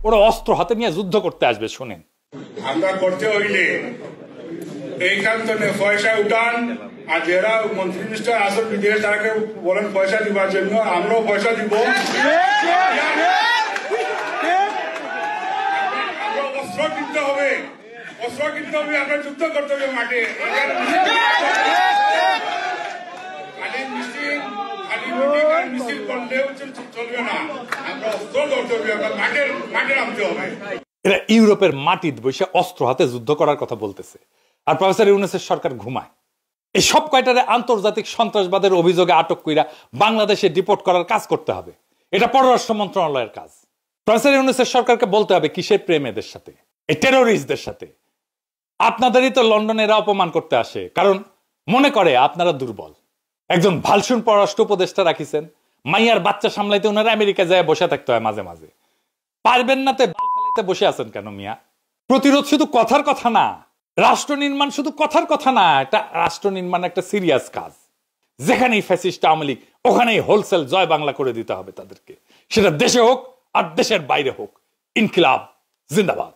ওরা অস্ত্র হাতে নিয়ে যুদ্ধ করতে আসবে। শোনেন, আমরা করতে হইলে এইখান থেকে পয়সা উঠান, আর যারা মন্ত্রী মিনিস্টার আসল বিদেশ তাকে বলেন পয়সা দিবার জন্য, আমরাও পয়সা দিব। অস্ত্র কিনতে হবে, আমরা যুদ্ধ করতে হবে মাঠে। মিছিল করলেও চলবে না, আমরা অস্ত্র ধরতে হবে, আমরা মাঠে নামতে হবে। এরা ইউরোপের মাটিতে বসে অস্ত্র হাতে যুদ্ধ করার কথা বলতেছে, আর প্রফেসর ইউনূসের সরকার ঘুমায়। এই সব কয়টারে আন্তর্জাতিক সন্ত্রাসবাদের অভিযোগে আটক কইরা বাংলাদেশে ডিপোর্ট করার কাজ করতে হবে। এটা পররাষ্ট্র মন্ত্রণালয়ের কাজ। প্রফেসর ইউনূসের সরকারকে বলতে হবে কিসের প্রেম এদের সাথে, এই টেরোরিস্টদের সাথে। আপনাদেরই তো লন্ডনে এরা অপমান করতে আসে, কারণ মনে করে আপনারা দুর্বল। একজন ভালসুন পররাষ্ট্র উপদেষ্টা রাখিছেন, মাইয়ার বাচ্চা সামলাইতে ওনারা আমেরিকা যায় বসে থাকতে হয় মাঝে মাঝে। পারবেন না তো বাল ফেলাইতে বসে আছেন কেন মিয়া? প্রতিরোধ শুধু কথার কথা না, রাষ্ট্র নির্মাণ শুধু কথার কথা না, এটা রাষ্ট্র নির্মাণ একটা সিরিয়াস কাজ। যেখানেই ফ্যাসিস্ট আওয়ামী লীগ, ওখানেই হোলসেল জয় বাংলা করে দিতে হবে তাদেরকে, সেটা দেশে হোক আর দেশের বাইরে হোক। ইনকিলাব জিন্দাবাদ।